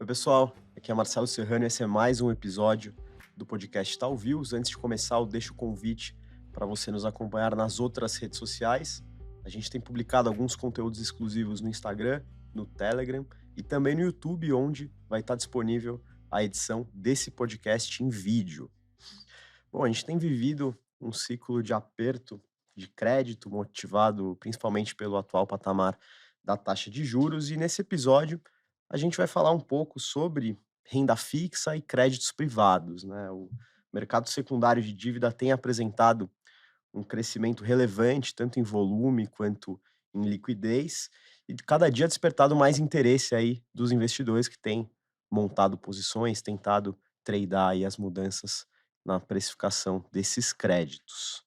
Oi, pessoal. Aqui é Marcelo Serrano e esse é mais um episódio do podcast Tal Views. Antes de começar, eu deixo o convite para você nos acompanhar nas outras redes sociais. A gente tem publicado alguns conteúdos exclusivos no Instagram, no Telegram e também no YouTube, onde vai estar disponível a edição desse podcast em vídeo. Bom, a gente tem vivido um ciclo de aperto de crédito, motivado principalmente pelo atual patamar da taxa de juros, e nesse episódio a gente vai falar um pouco sobre renda fixa e créditos privados, né? O mercado secundário de dívida tem apresentado um crescimento relevante, tanto em volume quanto em liquidez, e de cada dia despertado mais interesse aí dos investidores que têm montado posições, tentado tradear aí as mudanças na precificação desses créditos.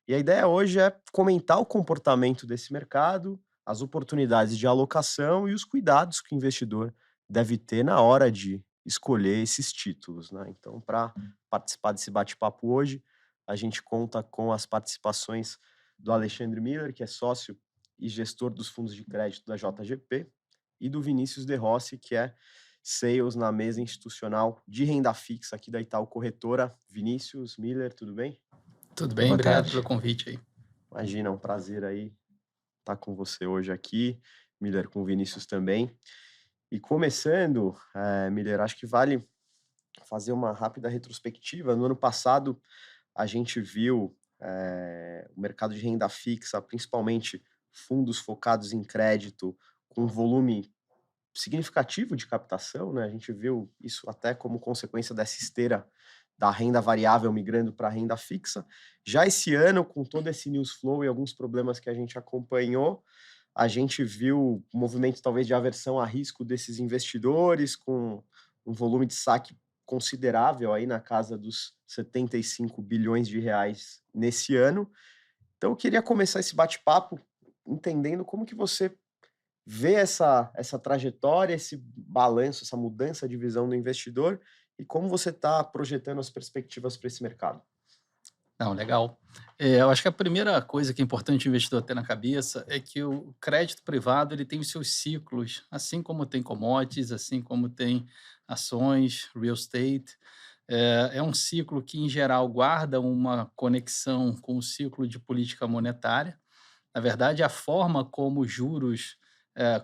E a ideia hoje é comentar o comportamento desse mercado, as oportunidades de alocação e os cuidados que o investidor deve ter na hora de escolher esses títulos, né? Então, para participar desse bate-papo hoje, a gente conta com as participações do Alexandre Miller, que é sócio e gestor dos fundos de crédito da JGP, e do Vinícius De Rossi, que é sales na mesa institucional de renda fixa aqui da Itaú Corretora. Vinícius, Miller, tudo bem? Tudo bem, Boa obrigado pelo tarde. convite aí. Imagina, é um prazer aí estar com você hoje aqui, Miller com o Vinícius também. E começando, Miller, acho que vale fazer uma rápida retrospectiva. No ano passado, a gente viu o mercado de renda fixa, principalmente fundos focados em crédito, com volume significativo de captação, né? A gente viu isso até como consequência dessa esteira da renda variável migrando para a renda fixa. Já esse ano, com todo esse news flow e alguns problemas que a gente acompanhou, a gente viu um movimento talvez de aversão a risco desses investidores, com um volume de saque considerável aí na casa dos 75 bilhões de reais nesse ano. Então eu queria começar esse bate-papo entendendo como que você vê essa trajetória, esse balanço, essa mudança de visão do investidor e como você está projetando as perspectivas para esse mercado. Não, legal. Eu acho que a primeira coisa que é importante o investidor ter na cabeça é que o crédito privado ele tem os seus ciclos, assim como tem commodities, assim como tem ações, real estate. É um ciclo que, em geral, guarda uma conexão com o ciclo de política monetária. Na verdade, a forma como os juros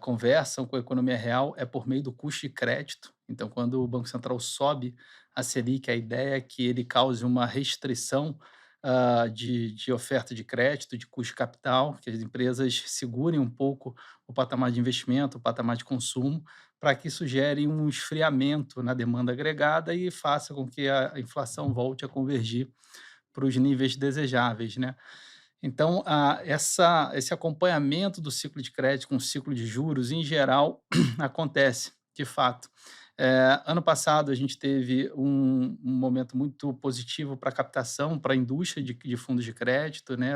conversam com a economia real é por meio do custo de crédito. Então, quando o Banco Central sobe a Selic, a ideia é que ele cause uma restrição de oferta de crédito, de custo de capital, que as empresas segurem um pouco o patamar de investimento, o patamar de consumo, para que isso gere um esfriamento na demanda agregada e faça com que a inflação volte a convergir para os níveis desejáveis, né? Então, esse acompanhamento do ciclo de crédito com o ciclo de juros, em geral, acontece, de fato. Ano passado, a gente teve um momento muito positivo para a captação, para a indústria de fundos de crédito, né?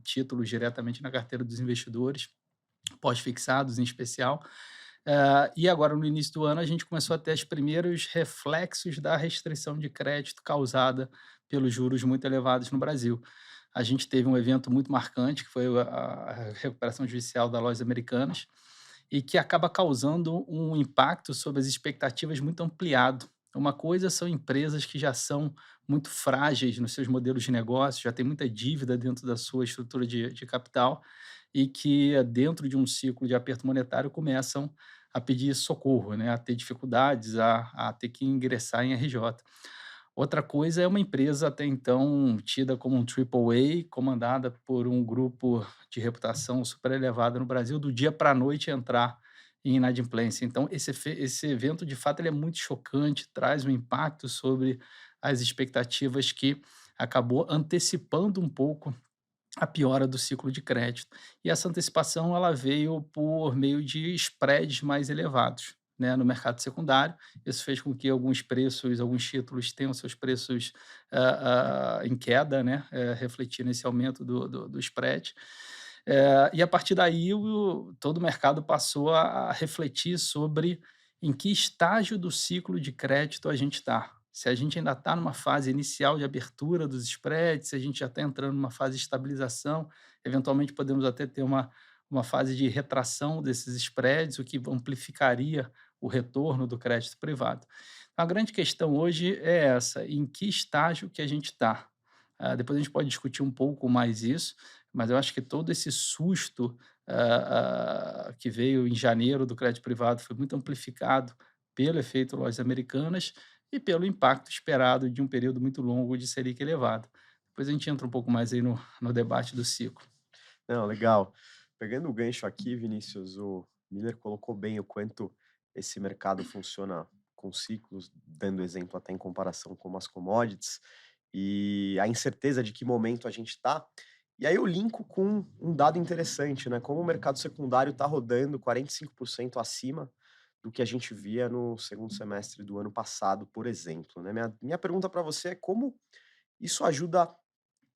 Títulos diretamente na carteira dos investidores, pós-fixados em especial. E agora, no início do ano, a gente começou a ter os primeiros reflexos da restrição de crédito causada pelos juros muito elevados no Brasil. A gente teve um evento muito marcante, que foi a recuperação judicial das lojas americanas, e que acaba causando um impacto sobre as expectativas muito ampliado. Uma coisa são empresas que já são muito frágeis nos seus modelos de negócio, já tem muita dívida dentro da sua estrutura de capital e que, dentro de um ciclo de aperto monetário, começam a pedir socorro, né, a ter dificuldades, a ter que ingressar em RJ. Outra coisa é uma empresa até então tida como um triple A, comandada por um grupo de reputação super elevada no Brasil, do dia para a noite entrar em inadimplência. Então, esse evento, de fato, ele é muito chocante, traz um impacto sobre as expectativas que acabou antecipando um pouco a piora do ciclo de crédito. E essa antecipação ela veio por meio de spreads mais elevados, né, no mercado secundário. Isso fez com que alguns preços, alguns títulos tenham seus preços em queda, né, refletindo esse aumento do spread. E a partir daí todo o mercado passou a refletir sobre em que estágio do ciclo de crédito a gente está. Se a gente ainda está numa fase inicial de abertura dos spreads, se a gente já está entrando numa fase de estabilização, eventualmente podemos até ter uma fase de retração desses spreads, o que amplificaria o retorno do crédito privado. A grande questão hoje é essa: em que estágio que a gente está? Depois a gente pode discutir um pouco mais isso, mas eu acho que todo esse susto que veio em janeiro do crédito privado foi muito amplificado pelo efeito lojas americanas e pelo impacto esperado de um período muito longo de Selic elevado. Depois a gente entra um pouco mais aí no debate do ciclo. Não, legal. Pegando o gancho aqui, Vinícius, o Miller colocou bem o quanto esse mercado funciona com ciclos, dando exemplo até em comparação com as commodities, e a incerteza de que momento a gente está. E aí eu linko com um dado interessante, né? Como o mercado secundário está rodando 45% acima do que a gente via no segundo semestre do ano passado, por exemplo, né? Minha pergunta para você é como isso ajuda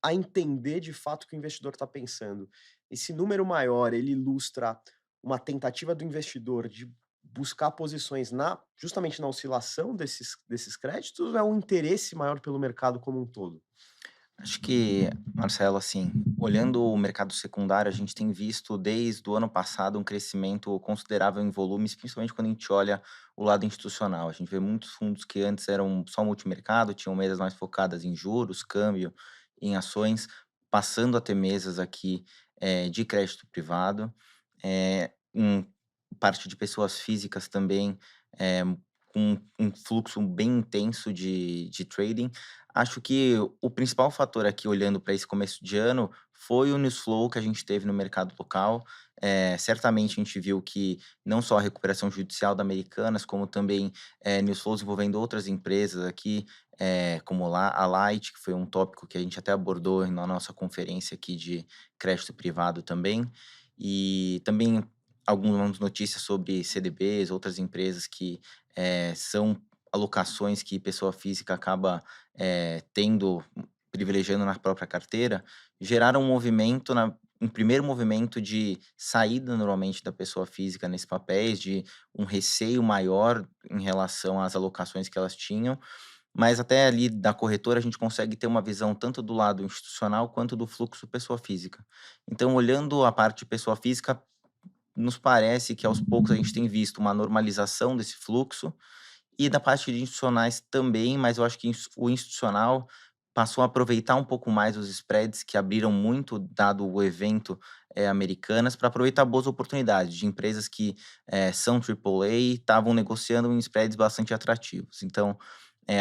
a entender de fato o que o investidor está pensando. Esse número maior, ele ilustra uma tentativa do investidor de buscar posições justamente na oscilação desses créditos, ou é um interesse maior pelo mercado como um todo? Acho que, Marcelo, assim, olhando o mercado secundário, a gente tem visto desde o ano passado um crescimento considerável em volumes, principalmente quando a gente olha o lado institucional. A gente vê muitos fundos que antes eram só multimercado, tinham mesas mais focadas em juros, câmbio, em ações, passando a ter mesas aqui de crédito privado, em parte de pessoas físicas também, com um fluxo bem intenso de trading. Acho que o principal fator aqui, olhando para esse começo de ano, foi o news flow que a gente teve no mercado local. Certamente a gente viu que não só a recuperação judicial da Americanas, como também news flows envolvendo outras empresas aqui, como lá a Light, que foi um tópico que a gente até abordou na nossa conferência aqui de crédito privado também. E também algumas notícias sobre CDBs, outras empresas que são alocações que pessoa física acaba tendo, privilegiando na própria carteira, geraram um movimento, um primeiro movimento de saída normalmente da pessoa física nesses papéis, de um receio maior em relação às alocações que elas tinham, mas até ali da corretora a gente consegue ter uma visão tanto do lado institucional quanto do fluxo pessoa física. Então, olhando a parte de pessoa física, nos parece que aos poucos a gente tem visto uma normalização desse fluxo, e da parte de institucionais também, mas eu acho que o institucional passou a aproveitar um pouco mais os spreads que abriram muito, dado o evento, Americanas, para aproveitar boas oportunidades de empresas que, são AAA e estavam negociando em spreads bastante atrativos. Então,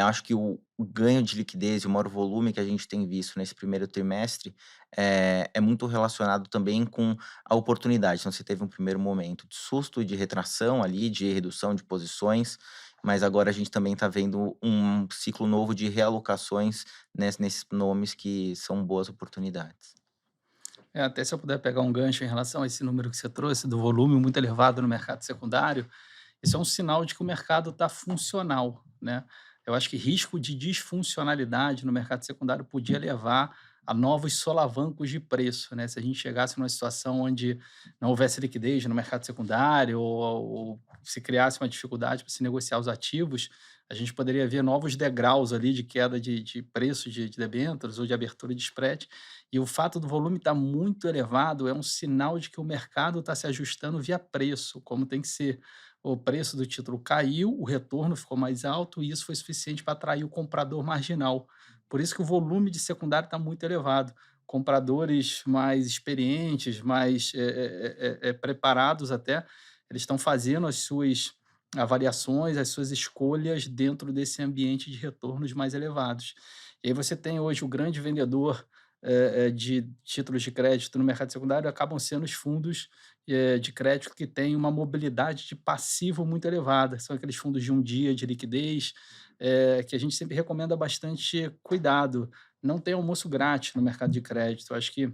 acho que o ganho de liquidez e o maior volume que a gente tem visto nesse primeiro trimestre, é muito relacionado também com a oportunidade. Então você teve um primeiro momento de susto e de retração ali, de redução de posições, mas agora a gente também está vendo um ciclo novo de realocações nesses nomes que são boas oportunidades. Até se eu puder pegar um gancho em relação a esse número que você trouxe, do volume muito elevado no mercado secundário, isso é um sinal de que o mercado está funcional, né? Eu acho que risco de disfuncionalidade no mercado secundário podia levar a novos solavancos de preço, né? Se a gente chegasse numa situação onde não houvesse liquidez no mercado secundário ou se criasse uma dificuldade para se negociar os ativos, a gente poderia ver novos degraus ali de queda de preço de debêntures ou de abertura de spread. E o fato do volume estar muito elevado é um sinal de que o mercado está se ajustando via preço, como tem que ser. O preço do título caiu, o retorno ficou mais alto e isso foi suficiente para atrair o comprador marginal. Por isso que o volume de secundário está muito elevado. Compradores mais experientes, mais preparados até, eles estão fazendo as suas avaliações, as suas escolhas dentro desse ambiente de retornos mais elevados. E aí você tem hoje o grande vendedor de títulos de crédito no mercado secundário acabam sendo os fundos de crédito que têm uma mobilidade de passivo muito elevada. São aqueles fundos de um dia de liquidez, que a gente sempre recomenda bastante cuidado. Não tem almoço grátis no mercado de crédito. Eu acho que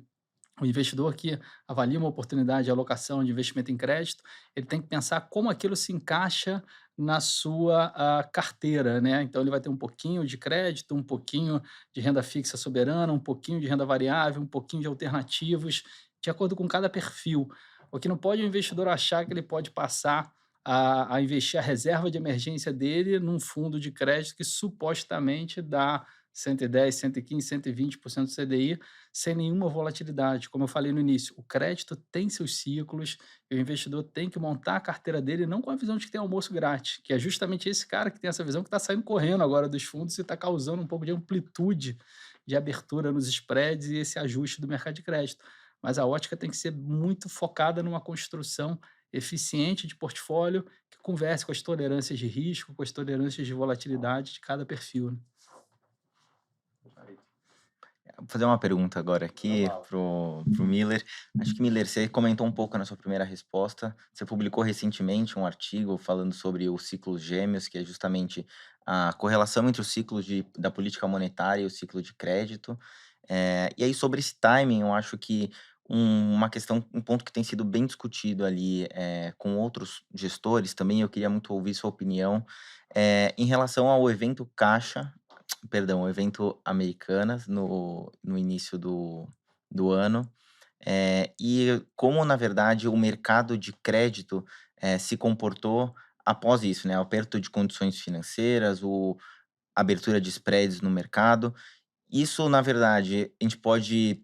o investidor que avalia uma oportunidade de alocação de investimento em crédito, ele tem que pensar como aquilo se encaixa na sua carteira, né? Então ele vai ter um pouquinho de crédito, um pouquinho de renda fixa soberana, um pouquinho de renda variável, um pouquinho de alternativos, de acordo com cada perfil. O que não pode o investidor achar que ele pode passar a investir a reserva de emergência dele num fundo de crédito que supostamente dá 110, 115, 120% do CDI, sem nenhuma volatilidade. Como eu falei no início, o crédito tem seus ciclos e o investidor tem que montar a carteira dele não com a visão de que tem almoço grátis, que é justamente esse cara que tem essa visão que está saindo correndo agora dos fundos e está causando um pouco de amplitude de abertura nos spreads e esse ajuste do mercado de crédito. Mas a ótica tem que ser muito focada numa construção eficiente de portfólio que converse com as tolerâncias de risco, com as tolerâncias de volatilidade de cada perfil, né? Vou fazer uma pergunta agora aqui Legal. pro Miller. Acho que, Miller, você comentou um pouco na sua primeira resposta. Você publicou recentemente um artigo falando sobre os ciclos gêmeos, que é justamente a correlação entre os ciclos da política monetária e o ciclo de crédito. E aí, sobre esse timing, eu acho que uma questão, um ponto que tem sido bem discutido ali com outros gestores também, eu queria muito ouvir sua opinião, em relação ao evento Caixa, perdão, o evento Americanas no início do ano, e como, na verdade, o mercado de crédito se comportou após isso, né? O aperto de condições financeiras, a abertura de spreads no mercado. Isso, na verdade, a gente pode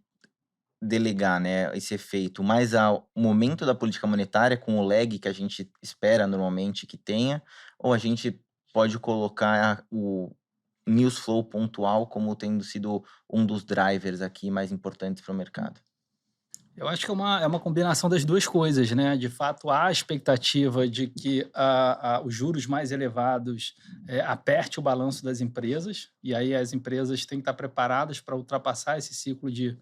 delegar, né, esse efeito mais ao momento da política monetária, com o lag que a gente espera normalmente que tenha, ou a gente pode colocar o news flow pontual como tendo sido um dos drivers aqui mais importantes para o mercado? Eu acho que é uma combinação das duas coisas, né? De fato, há a expectativa de que os juros mais elevados aperte o balanço das empresas, e aí as empresas têm que estar preparadas para ultrapassar esse ciclo de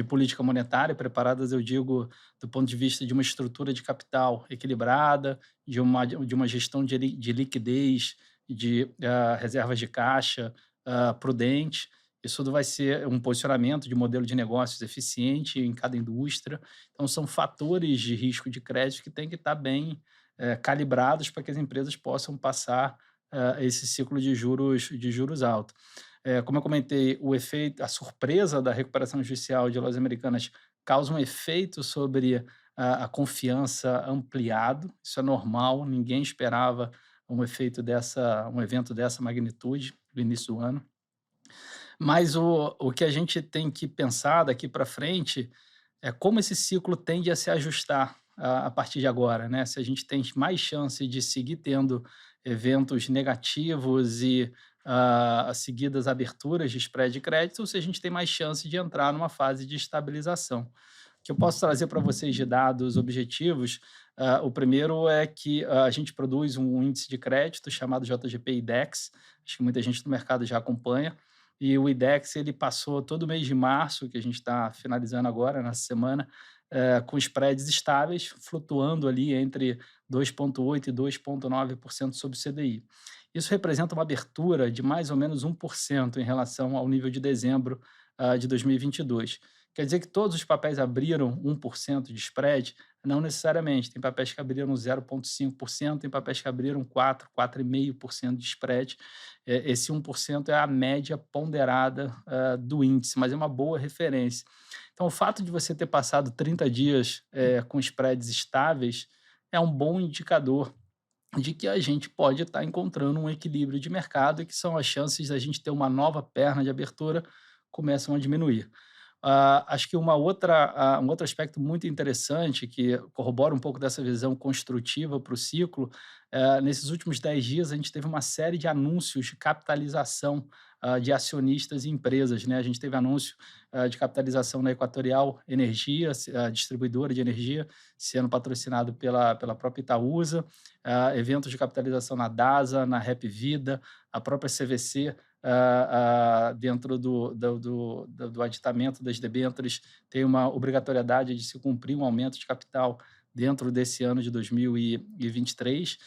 política monetária, preparadas, eu digo, do ponto de vista de uma estrutura de capital equilibrada, de uma gestão de liquidez, de reservas de caixa prudente. Isso tudo vai ser um posicionamento de modelo de negócios eficiente em cada indústria. Então, são fatores de risco de crédito que têm que estar bem calibrados para que as empresas possam passar esse ciclo de juros alto. Como eu comentei, o efeito, a surpresa da recuperação judicial de lojas americanas causa um efeito sobre a confiança ampliado. Isso é normal, ninguém esperava um evento dessa magnitude no início do ano. Mas o que a gente tem que pensar daqui para frente é como esse ciclo tende a se ajustar a partir de agora, né? Se a gente tem mais chance de seguir tendo eventos negativos e seguidas aberturas de spread de crédito, ou se a gente tem mais chance de entrar numa fase de estabilização. O que eu posso trazer para vocês de dados objetivos, o primeiro é que a gente produz um índice de crédito chamado JGP Index, acho que muita gente no mercado já acompanha, e o IDEX ele passou todo o mês de março, que a gente está finalizando agora, nessa semana, com spreads estáveis, flutuando ali entre 2,8% e 2,9% sobre o CDI. Isso representa uma abertura de mais ou menos 1% em relação ao nível de dezembro de 2022. Quer dizer que todos os papéis abriram 1% de spread? Não necessariamente. Tem papéis que abriram 0,5%, tem papéis que abriram 4%, 4,5% de spread. Esse 1% é a média ponderada do índice, mas é uma boa referência. Então, o fato de você ter passado 30 dias com spreads estáveis é um bom indicador de que a gente pode estar encontrando um equilíbrio de mercado e que são as chances da gente ter uma nova perna de abertura começam a diminuir. Acho que um outro aspecto muito interessante que corrobora um pouco dessa visão construtiva para o ciclo, nesses últimos 10 dias a gente teve uma série de anúncios de capitalização de acionistas e empresas, né? A gente teve anúncio de capitalização na Equatorial Energia, a distribuidora de energia, sendo patrocinado pela própria Itaúsa, eventos de capitalização na DASA, na Rap Vida, a própria CVC, dentro do aditamento das debêntures, tem uma obrigatoriedade de se cumprir um aumento de capital dentro desse ano de 2023.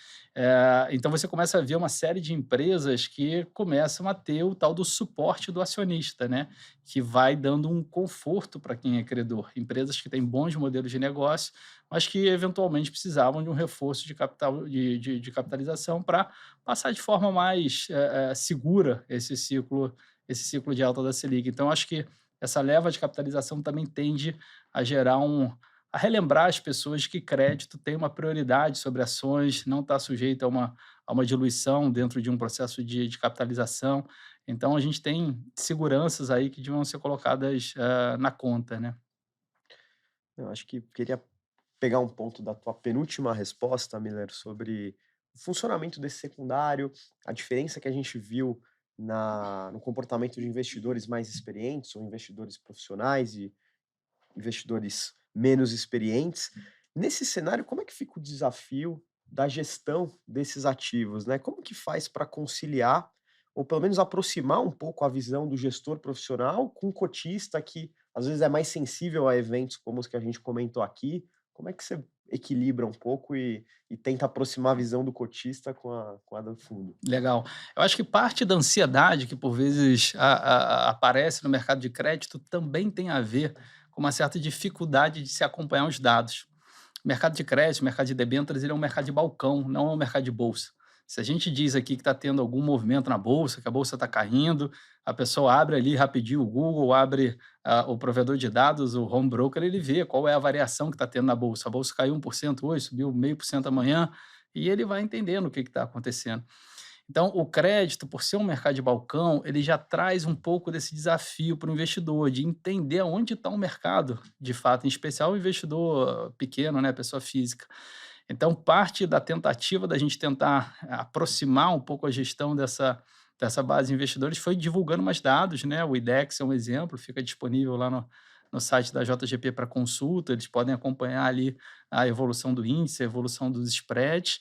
Então, você começa a ver uma série de empresas que começam a ter o tal do suporte do acionista, né? Que vai dando um conforto para quem é credor. Empresas que têm bons modelos de negócio, mas que eventualmente precisavam de um reforço de capital, de capitalização para passar de forma mais segura esse ciclo de alta da Selic. Então, acho que essa leva de capitalização também tende a gerar a relembrar as pessoas que crédito tem uma prioridade sobre ações, não está sujeito a uma diluição dentro de um processo de capitalização. Então, a gente tem seguranças aí que deviam ser colocadas na conta, né? Eu acho que queria pegar um ponto da tua penúltima resposta, Miller, sobre o funcionamento desse secundário, a diferença que a gente viu no comportamento de investidores mais experientes ou investidores profissionais e investidores menos experientes. Nesse cenário, como é que fica o desafio da gestão desses ativos, né? Como que faz para conciliar, ou pelo menos aproximar um pouco a visão do gestor profissional com o cotista que às vezes é mais sensível a eventos como os que a gente comentou aqui? Como é que você equilibra um pouco e tenta aproximar a visão do cotista com a do fundo? Legal. Eu acho que parte da ansiedade que por vezes aparece no mercado de crédito também tem a ver com uma certa dificuldade de se acompanhar os dados. O mercado de crédito, o mercado de debêntures, ele é um mercado de balcão, não é um mercado de bolsa. Se a gente diz aqui que está tendo algum movimento na bolsa, que a bolsa está caindo, a pessoa abre ali rapidinho o Google, abre o provedor de dados, o home broker, ele vê qual é a variação que está tendo na bolsa. A bolsa caiu 1% hoje, subiu 0,5% amanhã, e ele vai entendendo o que está acontecendo. Então, o crédito, por ser um mercado de balcão, ele já traz um pouco desse desafio para o investidor, de entender onde está o mercado, de fato, em especial o investidor pequeno, né, pessoa física. Então, parte da tentativa da gente tentar aproximar um pouco a gestão dessa base de investidores foi divulgando mais dados, né? O IDEX é um exemplo, fica disponível lá no site da JGP para consulta, eles podem acompanhar ali a evolução do índice, a evolução dos spreads,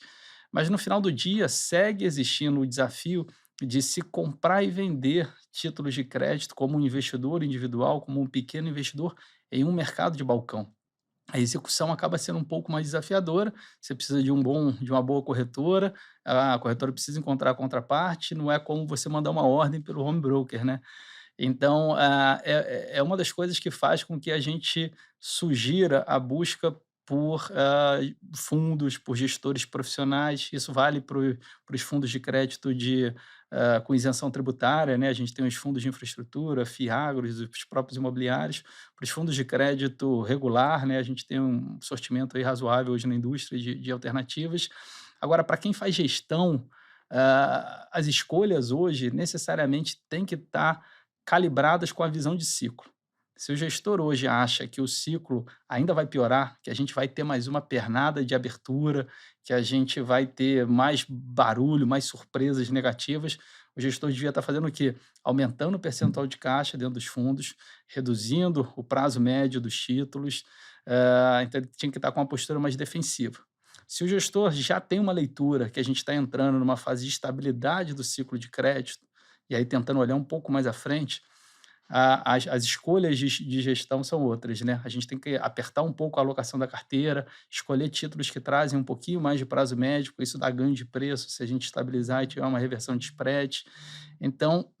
mas no final do dia segue existindo o desafio de se comprar e vender títulos de crédito como um investidor individual, como um pequeno investidor em um mercado de balcão. A execução acaba sendo um pouco mais desafiadora, você precisa de uma boa corretora, a corretora precisa encontrar a contraparte, não é como você mandar uma ordem pelo home broker, né. Então, é uma das coisas que faz com que a gente sugira a busca por, fundos, por gestores profissionais. Isso vale para os fundos de crédito com isenção tributária, né, a gente tem os fundos de infraestrutura, FIAGROS, os próprios imobiliários. Para os fundos de crédito regular, né, a gente tem um sortimento aí razoável hoje na indústria de alternativas. Agora, para quem faz gestão, as escolhas hoje necessariamente têm que estar calibradas com a visão de ciclo. Se o gestor hoje acha que o ciclo ainda vai piorar, que a gente vai ter mais uma pernada de abertura, que a gente vai ter mais barulho, mais surpresas negativas, o gestor devia estar fazendo o quê? Aumentando o percentual de caixa dentro dos fundos, reduzindo o prazo médio dos títulos, então ele tinha que estar com uma postura mais defensiva. Se o gestor já tem uma leitura que a gente está entrando numa fase de estabilidade do ciclo de crédito, e aí tentando olhar um pouco mais à frente, as escolhas de gestão são outras, né? A gente tem que apertar um pouco a alocação da carteira, escolher títulos que trazem um pouquinho mais de prazo médico, isso dá ganho de preço se a gente estabilizar e tiver uma reversão de spread. Então,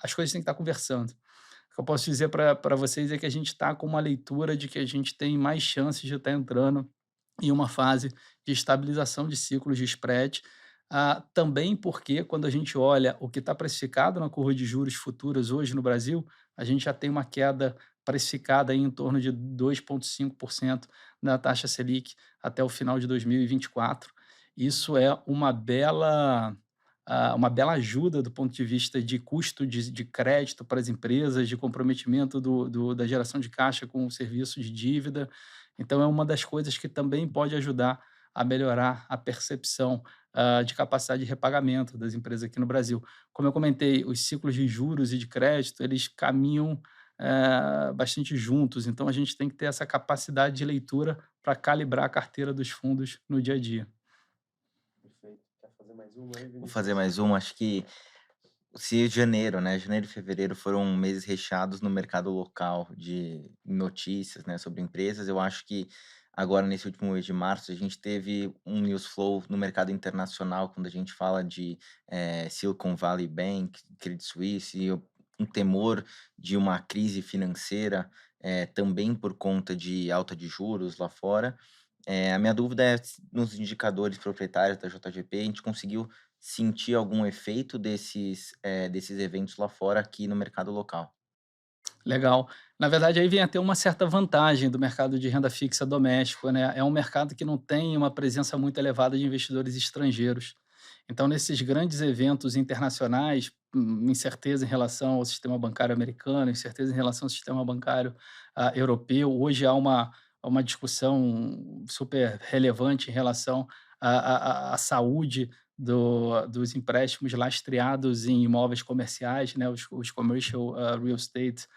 as coisas têm que estar conversando. O que eu posso dizer para vocês é que a gente está com uma leitura de que a gente tem mais chances de estar entrando em uma fase de estabilização de ciclos de spread. Também porque, quando a gente olha o que está precificado na curva de juros futuras hoje no Brasil, a gente já tem uma queda precificada aí em torno de 2,5% na taxa Selic até o final de 2024. Isso é uma bela ajuda do ponto de vista de custo de crédito para as empresas, de comprometimento da geração de caixa com o serviço de dívida. Então, é uma das coisas que também pode ajudar a melhorar a percepção de capacidade de repagamento das empresas aqui no Brasil. Como eu comentei, os ciclos de juros e de crédito, eles caminham bastante juntos, então a gente tem que ter essa capacidade de leitura para calibrar a carteira dos fundos no dia a dia. Perfeito. Quer fazer mais uma aí, Vou fazer Vinícius? mais uma, acho que se janeiro, né, janeiro e fevereiro foram meses recheados no mercado local de notícias, né, sobre empresas, eu acho que agora nesse último mês de março a gente teve um news flow no mercado internacional quando a gente fala de Silicon Valley Bank, Credit Suisse, e um temor de uma crise financeira também por conta de alta de juros lá fora. A minha dúvida é se nos indicadores proprietários da JGP a gente conseguiu sentir algum efeito desses eventos lá fora aqui no mercado local. Legal. Na verdade, aí vem até uma certa vantagem do mercado de renda fixa doméstico, né? É um mercado que não tem uma presença muito elevada de investidores estrangeiros. Então, nesses grandes eventos internacionais, incerteza em relação ao sistema bancário americano, incerteza em relação ao sistema bancário europeu, hoje há uma discussão super relevante em relação à saúde dos empréstimos lastreados em imóveis comerciais, né, os commercial real estate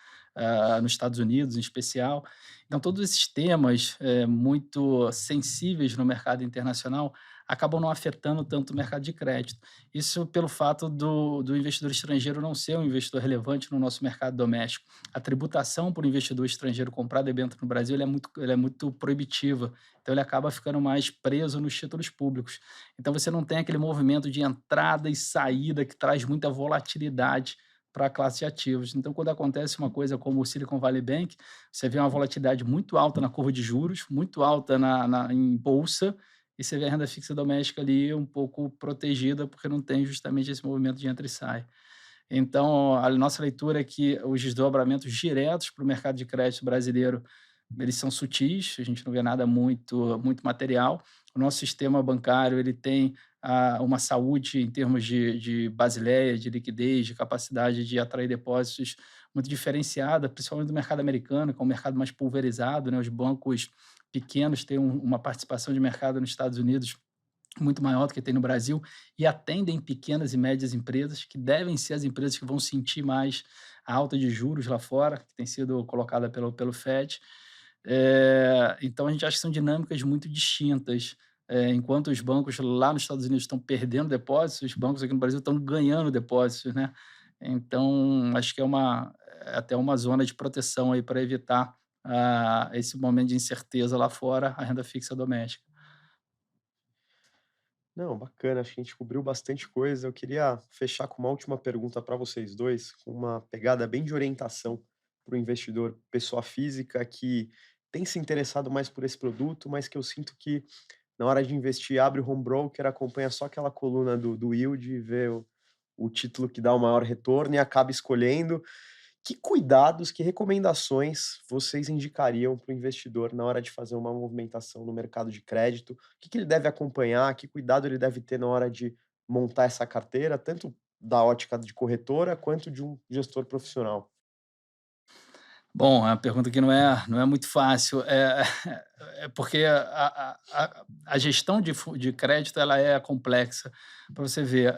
nos Estados Unidos, em especial. Então, todos esses temas muito sensíveis no mercado internacional acabam não afetando tanto o mercado de crédito. Isso pelo fato do investidor estrangeiro não ser um investidor relevante no nosso mercado doméstico. A tributação por investidor estrangeiro comprar debênture no Brasil ela é muito proibitiva, então ele acaba ficando mais preso nos títulos públicos. Então você não tem aquele movimento de entrada e saída que traz muita volatilidade para a classe de ativos. Então, quando acontece uma coisa como o Silicon Valley Bank, você vê uma volatilidade muito alta na curva de juros, muito alta em bolsa, e você vê a renda fixa doméstica ali um pouco protegida, porque não tem justamente esse movimento de entra e sai. Então, a nossa leitura é que os desdobramentos diretos para o mercado de crédito brasileiro, eles são sutis, a gente não vê nada muito material. O nosso sistema bancário ele tem uma saúde em termos de basileia, de liquidez, de capacidade de atrair depósitos muito diferenciada, principalmente do mercado americano, que é um mercado mais pulverizado, né? Os bancos pequenos têm uma participação de mercado nos Estados Unidos muito maior do que tem no Brasil e atendem pequenas e médias empresas, que devem ser as empresas que vão sentir mais a alta de juros lá fora, que tem sido colocada pelo FED. Então, a gente acha que são dinâmicas muito distintas. Enquanto os bancos lá nos Estados Unidos estão perdendo depósitos, os bancos aqui no Brasil estão ganhando depósitos, né? Então, acho que é até uma zona de proteção aí para evitar esse momento de incerteza lá fora, a renda fixa doméstica. Não, bacana, acho que a gente cobriu bastante coisa. Eu queria fechar com uma última pergunta para vocês dois, com uma pegada bem de orientação para o investidor pessoa física que tem se interessado mais por esse produto, mas que eu sinto que na hora de investir abre o home broker, acompanha só aquela coluna do yield e vê o título que dá o maior retorno e acaba escolhendo. Que cuidados, que recomendações vocês indicariam para o investidor na hora de fazer uma movimentação no mercado de crédito? O que que ele deve acompanhar? Que cuidado ele deve ter na hora de montar essa carteira, tanto da ótica de corretora quanto de um gestor profissional? Bom, é uma pergunta que não é muito fácil, é porque a gestão de crédito ela é complexa. Para você ver,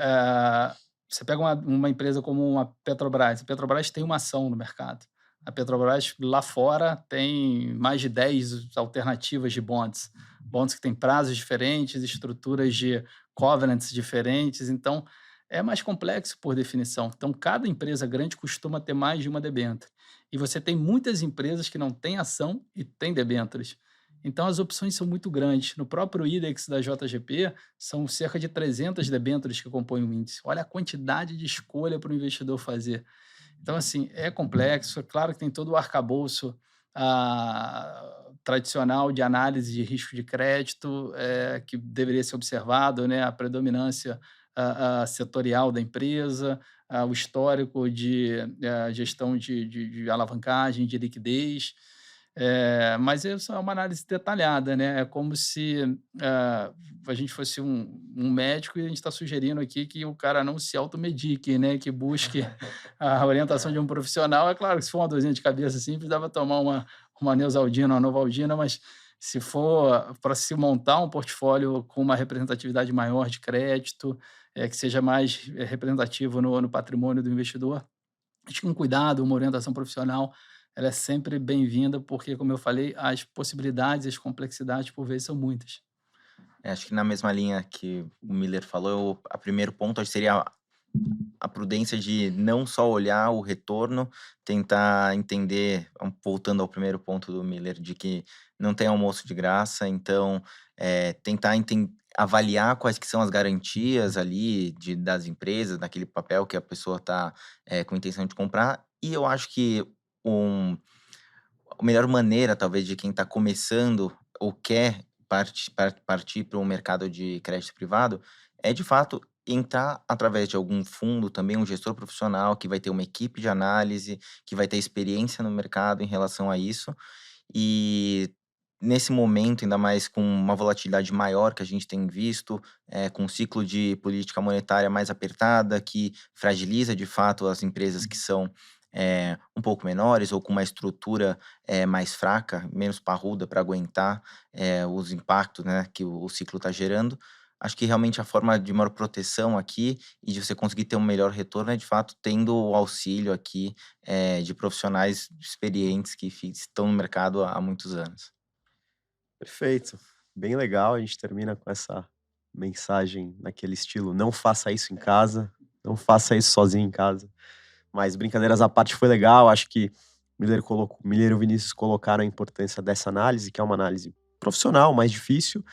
você pega uma empresa como uma Petrobras, a Petrobras tem uma ação no mercado. A Petrobras lá fora tem mais de 10 alternativas de bonds, bonds que têm prazos diferentes, estruturas de covenants diferentes, então é mais complexo por definição. Então cada empresa grande costuma ter mais de uma debênture. E você tem muitas empresas que não têm ação e têm debêntures. Então, as opções são muito grandes. No próprio index da JGP, são cerca de 300 debêntures que compõem o índice. Olha a quantidade de escolha para o investidor fazer. Então, assim, é complexo. É claro que tem todo o arcabouço tradicional de análise de risco de crédito que deveria ser observado, né? A predominância setorial da empresa, o histórico de gestão de alavancagem, de liquidez. Mas isso é uma análise detalhada, né? É como se a gente fosse um médico e a gente está sugerindo aqui que o cara não se automedique, né? Que busque a orientação de um profissional. É claro que se for uma dorzinha de cabeça simples, dá para tomar uma Neosaldina, uma Novalgina, mas se for para se montar um portfólio com uma representatividade maior de crédito, que seja mais representativo no patrimônio do investidor, acho que um cuidado, uma orientação profissional, ela é sempre bem-vinda, porque, como eu falei, as possibilidades e as complexidades, por vezes, são muitas. Acho que na mesma linha que o Miller falou, a primeiro ponto acho que seria a prudência de não só olhar o retorno, tentar entender, voltando ao primeiro ponto do Miller, de que não tem almoço de graça, então tentar avaliar quais que são as garantias ali das empresas, naquele papel que a pessoa está com intenção de comprar. E eu acho que a melhor maneira, talvez, de quem está começando ou quer partir para um mercado de crédito privado é, de fato, entrar através de algum fundo também, um gestor profissional que vai ter uma equipe de análise, que vai ter experiência no mercado em relação a isso. E nesse momento, ainda mais com uma volatilidade maior que a gente tem visto, com um ciclo de política monetária mais apertada, que fragiliza de fato as empresas que são um pouco menores ou com uma estrutura mais fraca, menos parruda para aguentar os impactos, né, que o ciclo está gerando. Acho que realmente a forma de maior proteção aqui e de você conseguir ter um melhor retorno é de fato tendo o auxílio aqui de profissionais experientes que estão no mercado há muitos anos. Perfeito. Bem legal. A gente termina com essa mensagem naquele estilo: não faça isso em casa, não faça isso sozinho em casa. Mas brincadeiras à parte, foi legal. Acho que Miller e o Vinícius colocaram a importância dessa análise, que é uma análise profissional, mais difícil,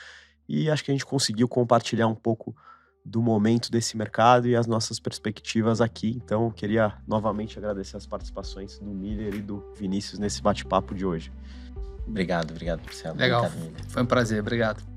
e acho que a gente conseguiu compartilhar um pouco do momento desse mercado e as nossas perspectivas aqui. Então, eu queria novamente agradecer as participações do Miller e do Vinícius nesse bate-papo de hoje. Obrigado, Marcelo. Legal, Obrigado, Miller. foi um prazer, obrigado.